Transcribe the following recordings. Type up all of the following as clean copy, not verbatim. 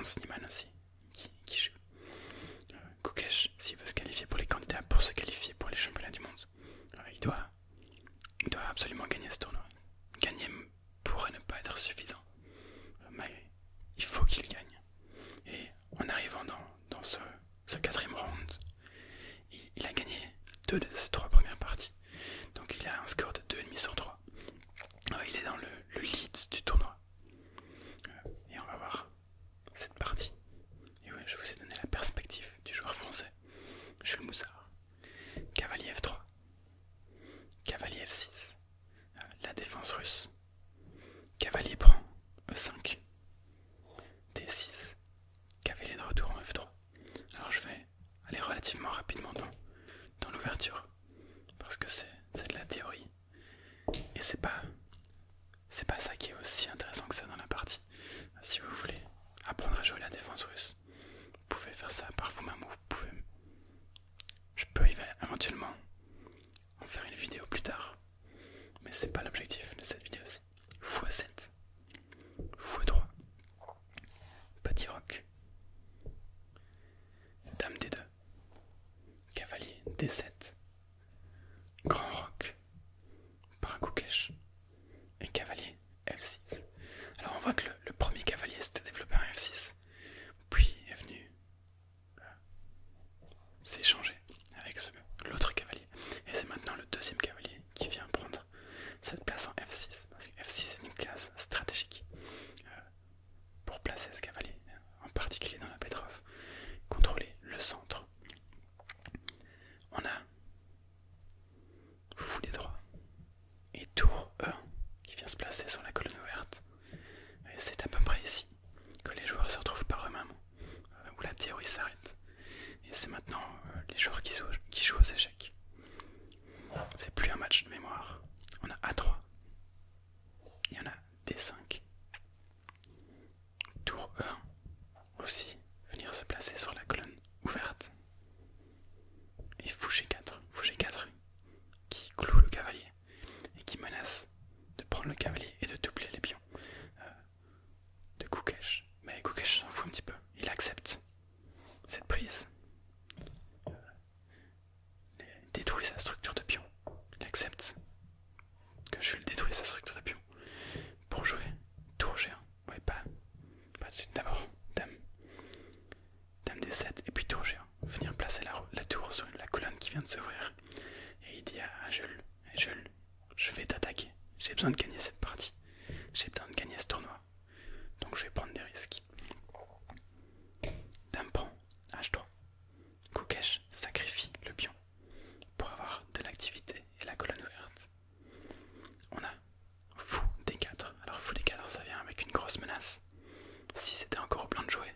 Snyman aussi qui joue. Kokesh, s'il veut se qualifier pour les candidats pour se qualifier pour les championnats du monde, il doit absolument gagner ce tournoi. Gagner pourrait ne pas être suffisant, mais il faut qu'il gagne. Et en arrivant dans ce quatrième round, il a gagné 2 de ses 3 premières parties. Donc il a un score de 2,5 sur 3. Il est dans le lead du tournoi. Et on va voir cette partie. Et ouais, je vous ai donné la perspective du joueur français, Jules Moussard. Cavalier F3, cavalier F6, la défense russe. Cavalier prend E5, D6, cavalier de retour en F3. Alors je vais aller relativement rapidement dans l'ouverture, parce que c'est de la théorie. Et c'est pas ça qui est aussi intéressant que ça dans la partie. Si vous voulez apprendre à jouer la défense russe, vous pouvez faire ça par vous-même, je peux éventuellement en faire une vidéo plus tard, mais c'est pas l'objectif de cette vidéo-ci. x7, x3, petit roc, dame D2, cavalier D7, grand roc, par un Kokesh, et cavalier F6. Alors on voit que le premier cavalier s'était développé en F6, puis est venu s'échanger avec l'autre cavalier. Et c'est maintenant le deuxième cavalier qui vient prendre cette place en F6, parce que F6 est une case stratégique pour placer ce cavalier, en particulier dans la Petrov, contrôler le centre. On a fou des droits et tour E1 qui vient se placer sur la colonne ouverte. Et c'est à peu près ici que les joueurs se retrouvent par eux-mêmes, où la théorie s'arrête. Et c'est maintenant les joueurs qui jouent aux échecs. C'est plus un match de mémoire. On a A3 et on a D5. Tour E1 aussi, venir se placer sur la colonne ouverte. Et fou G4, qui cloue le cavalier et qui menace de prendre le cavalier et de doubler les pions de Kokesh. Mais Kokesh s'en fout un petit peu, il accepte cette prise. Il détruit sa structure de pion. Il accepte que Jules détruise sa structure de pion pour jouer tour G1. Ouais, pas d'abord dame D7 et puis tour G1. Venir placer la tour sur la colonne qui vient de s'ouvrir. Et il dit à Jules, Jules, je vais t'attaquer. J'ai besoin de gagner cette partie. J'ai besoin de gagner ce tournoi. Donc je vais prendre des risques. Dame prend H3. Kokesh sacrifie le pion pour avoir de l'activité et la colonne ouverte. On a fou D4. Alors fou D4, ça vient avec une grosse menace. Si c'était encore au blanc de jouer,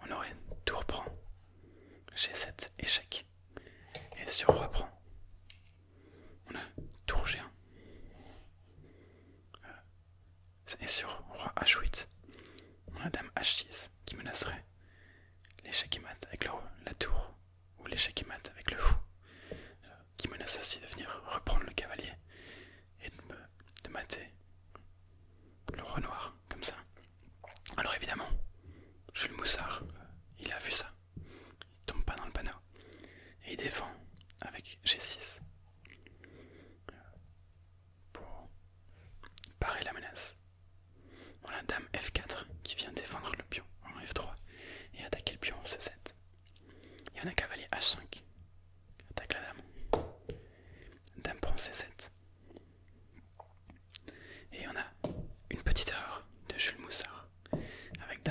on aurait tour prend, G7 échec. Et sur roi prend, on a tour G1. Et sur roi H8, on a dame H6 qui menacerait l'échec et mat avec la tour, ou l'échec et mat avec le fou, qui menace aussi de venir reprendre le cavalier et de mater le roi noir, comme ça. Alors évidemment, Jules Moussard, il a vu ça, il tombe pas dans le panneau, et il défend avec G6 pour parer la menace. On a dame F4 qui vient défendre le pion en F3 et attaquer le pion en C7. Et on a cavalier H5 qui attaque la dame. Dame prend C7. Et on a une petite erreur de Jules Moussard avec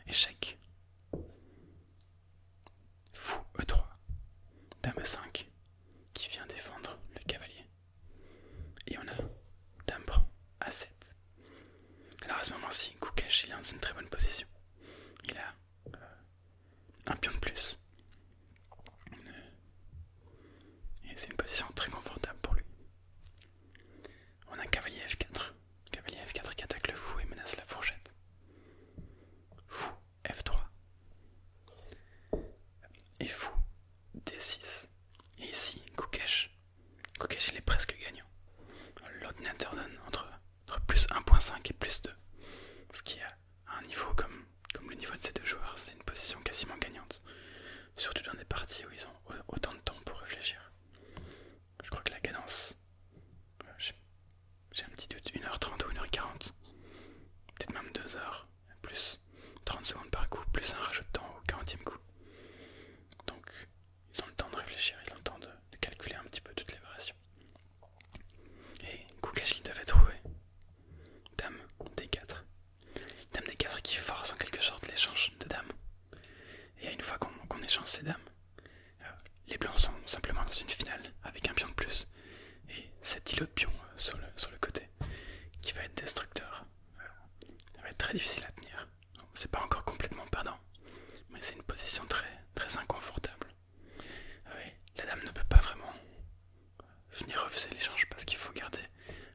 échec. Fou E3. Dame E5 qui vient défendre le cavalier. Et on a Dame prend A7. Alors à ce moment-ci, Koukash il est dans une très bonne position. Il a un pion de plus. Et c'est une position très confortable pour lui. On a cavalier F4. Cavalier F4 qui attaque le fou et menace la fourchette. Fou F3. Et fou D6. Et ici, Koukash il est presque gagnant. L'ordinateur donne entre plus 1.5 et plus 2. Ce qui a un niveau comme le niveau de ces deux joueurs, c'est une position quasiment gagnante. Surtout dans des parties où ils ont autant de temps pour réfléchir. Je crois que la cadence, j'ai un petit doute, 1h30 ou 1h40, peut-être même 2h, plus 30 secondes par coup, plus un rajout de temps au 40e coup. Donc ils ont le temps de réfléchir, ils ont le temps de calculer un petit peu toutes les variations. Et Koukash devait trouver Dame D4. Dame D4 qui force en quelque sorte l'échange de dames. Et une fois qu'on échange ces dames, les blancs sont simplement dans une finale avec un pion de plus. Et cet îlot de pion sur le côté qui va être destructeur, ça va être très difficile à tenir. C'est pas encore complètement perdant, mais c'est une position très, très inconfortable. La dame ne peut pas vraiment venir refuser l'échange parce qu'il faut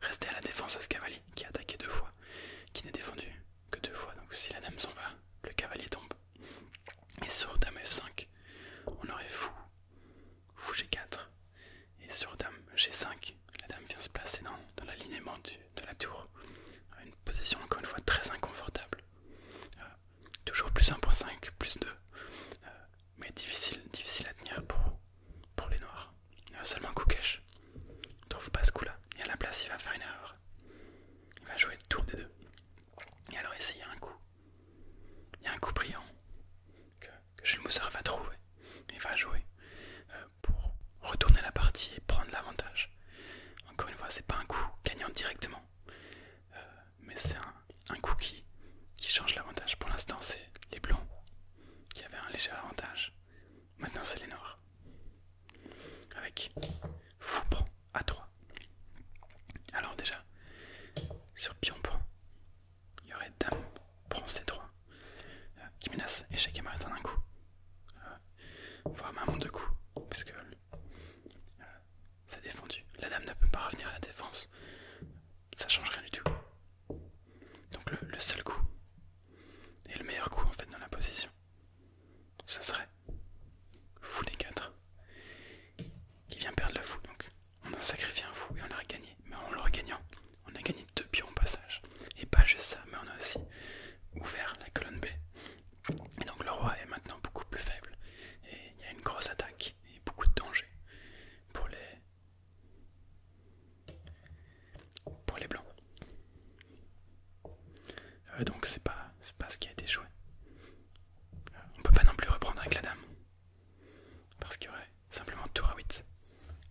rester à la défense de ce cavalier qui a attaqué 2 fois, qui n'est défendu que 2 fois. Donc si la dame s'en va, le cavalier tombe. Et sur Dame F5, on aurait fou G4. Et sur Dame G5, la dame vient se placer dans l'alignement de la tour. Une position encore une fois très inconfortable. Toujours plus 1.5, plus 2. Mais difficile à tenir pour les noirs. Seulement Koukash ne trouve pas ce coup-là. Et à la place, il va faire une erreur. Il va jouer le tour des 2. Et alors ici, il y a un coup. Il y a un coup brillant que Jules Moussard va trouver et va jouer pour retourner la partie et prendre l'avantage. Encore une fois, c'est pas un coup gagnant directement, mais c'est un coup qui change l'avantage. Pour l'instant, c'est les blancs qui avaient un léger avantage. Maintenant, c'est les noirs. Avec fou prend A3. Alors déjà, sur pion prend, il y aurait dame prend C3. Qui menace échec et mat en un coup, voire même en 2 coups, puisque c'est défendu. La dame ne peut pas revenir à la défense, ça change rien du tout. Donc le seul coup, et le meilleur coup en fait dans la position, ce serait fou D4, qui vient perdre le fou. Donc on a sacrifié un fou et on a gagné, mais en le regagnant, on a gagné 2 pions au passage. Et pas juste ça, mais on a aussi ouvert la colonne B. Et donc le roi est maintenant beaucoup plus faible et il y a une grosse attaque et beaucoup de danger pour les blancs. Donc c'est pas ce qui a été joué. On peut pas non plus reprendre avec la dame parce qu'il y aurait simplement tour à 8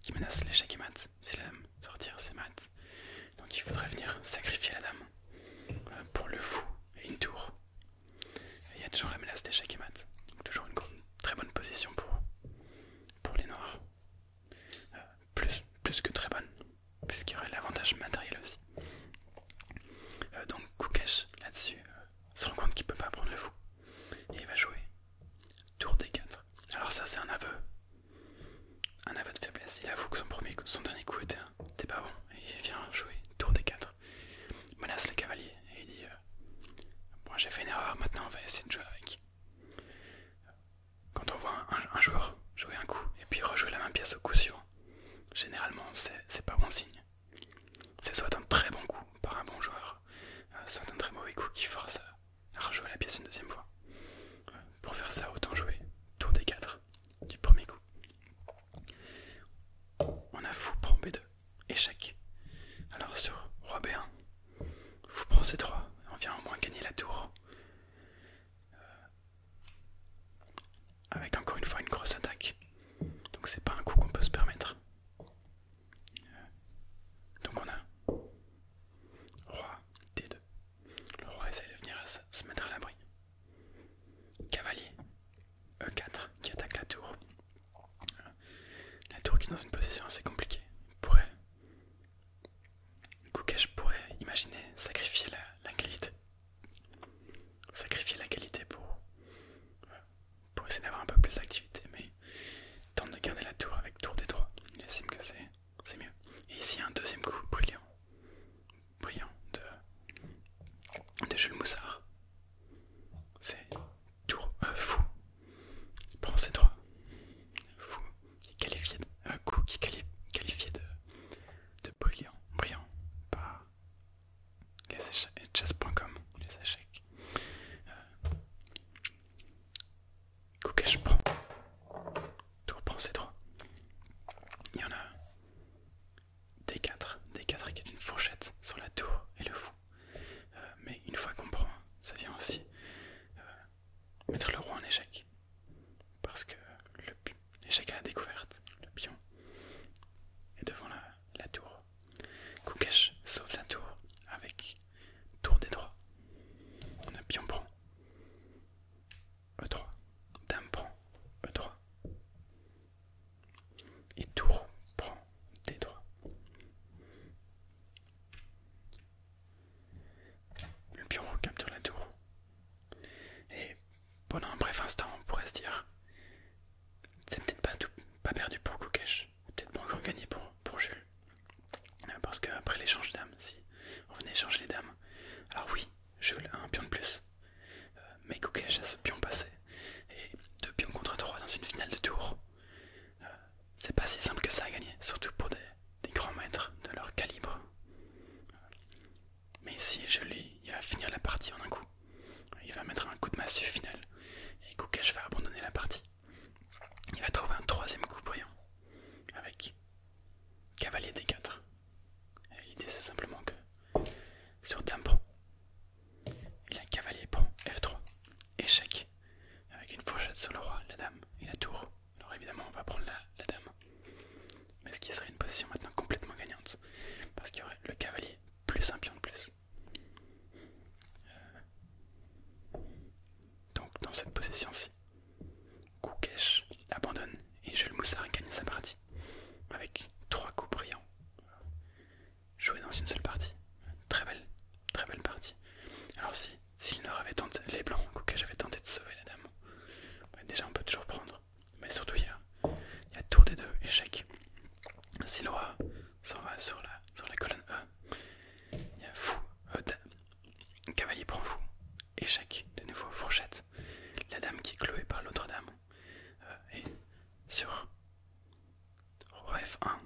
qui menace l'échec et mat. Si la dame sortir, c'est mat. Donc il faudrait venir sacrifier la dame pour le fou et une tour. Il y a toujours la menace d'échec et mat, donc toujours une très bonne position pour les noirs. Plus que très bonne, puisqu'il y aurait l'avantage matériel aussi. Donc Koukash là-dessus se rend compte qu'il peut pas prendre le fou. Et il va jouer tour D4. Alors ça c'est un aveu de faiblesse. Il avoue que son dernier coup était pas bon. Et il vient jouer tour D4. Il menace le cavalier et il dit bon, j'ai fait une erreur, maintenant on va essayer de jouer avec. Quand on voit un joueur jouer un coup et puis rejouer la même pièce au coup suivant, généralement c'est pas bon signe. C'est soit un très bon coup par un bon joueur, soit un très mauvais coup qui force à rejouer la pièce une deuxième fois. Pour faire ça, autant jouer tour D4 du premier coup. On a fou prend B2, échec. Alors sur roi B1, fou prend C3, on vient au moins gagner la tour. mettre le roi en échec. Parce que l'échec à la découverte, le pion est devant la tour. Koukash sauve sa tour avec tour D3. On a pion prend E3, dame prend E3 et tour prend D3. Le pion capture la tour et pendant un bref instant on pourrait se dire c'est peut-être pas perdu pour Koukash, peut-être pas encore gagné pour Jules. Parce qu'après l'échange de dames, si on venait échanger les dames, alors oui, Jules a un pion de plus, mais Koukash a ce pion passé, et 2 pions contre 3 dans une finale de tour, c'est pas si simple que ça à gagner, surtout pour des grands maîtres de leur calibre. Mais ici, Jules, il va finir la partie en un coup, il va mettre un coup de massue final, et Koukash va abandonner la partie. Il va trouver un 3e coup brillant, avec cavalier D4. L'idée c'est simplement que sur dame prend, et la cavalier prend F3, échec, avec une fourchette sur le roi, la dame et la tour. Alors évidemment on va prendre la dame, mais ce qui serait une position maintenant complètement gagnante, parce qu'il y aurait le cavalier plus un pion de plus. Donc dans cette position-ci, Koukash abandonne et Jules Moussard gagne sa partie, avec 3 coups brillants. Joué dans une seule partie. Très belle partie. Alors s'il leur avait tenté, les blancs, Koukash avait tenté de sauver la dame, bah déjà on peut toujours prendre. Mais surtout il y a tour des 2, échec. Si le roi s'en va sur la colonne E, il y a fou, cavalier prend fou, échec, de nouveau fourchette. La dame qui est clouée par l'autre dame. Et sur roi F1,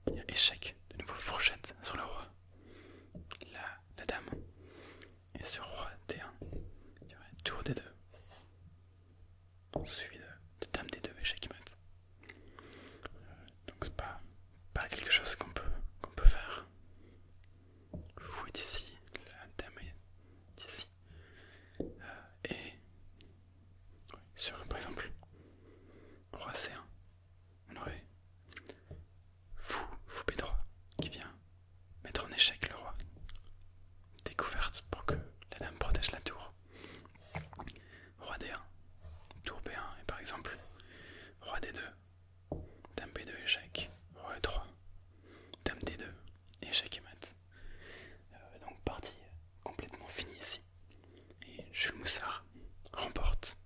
il y a échec, de nouveau fourchette sur le roi, la dame, et sur roi D1, il y aurait tour D2, suivi de dame D2, échec mat. Donc c'est pas quelque chose qu'on peut faire. Fou est ici, la dame est ici, et sur par exemple roi C1, on aurait fou B3 qui vient mettre en échec le roi. Découverte pour que la dame protège la tour. Roi D1, tour B1 et par exemple roi D2, dame B2 échec, roi E3, dame D2, échec et mat. Donc partie complètement finie ici. Et Jules Moussard remporte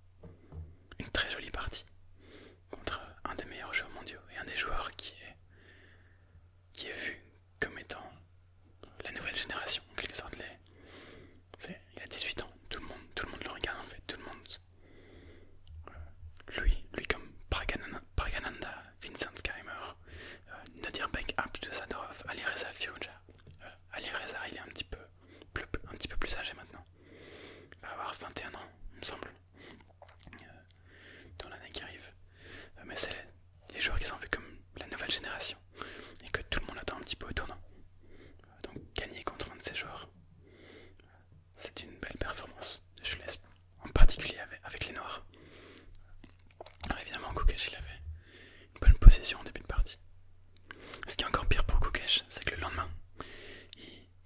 une très jolie partie contre un des meilleurs joueurs mondiaux et un des joueurs qui est vu comme étant la nouvelle génération, en quelque sorte. Il a 18 ans, tout le monde le regarde en fait, tout le monde. Lui comme Pragananda, Vincent Keimer, Nadirbek Abdusadorov, Alireza Firouzja. Alireza il est un petit peu plus âgé maintenant. Il va avoir 21 ans, il me semble, dans l'année qui arrive. Mais c'est les joueurs qui sont vus comme la nouvelle génération et que tout le monde attend un petit peu au tournant. Donc gagner contre un de ces joueurs, c'est une belle performance, je laisse, en particulier avec les noirs. Alors évidemment Koukash il avait une bonne position en début de partie. Ce qui est encore pire pour Koukash, c'est que le lendemain,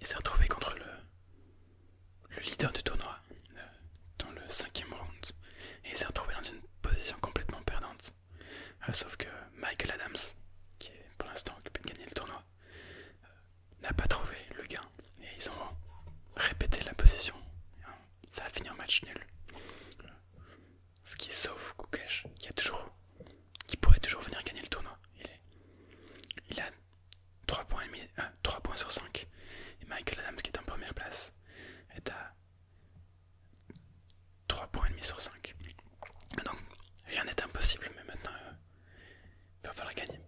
il s'est retrouvé contre le leader du tournoi dans le 5e round, et il s'est retrouvé dans une position complètement perdante. Sauf que Michael Adams, qui est pour l'instant occupé de gagner le tournoi, n'a pas trouvé le gain, et ils ont répété la position. Ça a fini en match nul. Ce qui sauve Koukash, qui pourrait toujours venir gagner le tournoi. Il a 3 points sur 5. Et Michael Adams, qui est en première place, est à 3,5 points sur 5. Donc rien n'est impossible, mais maintenant il va falloir gagner.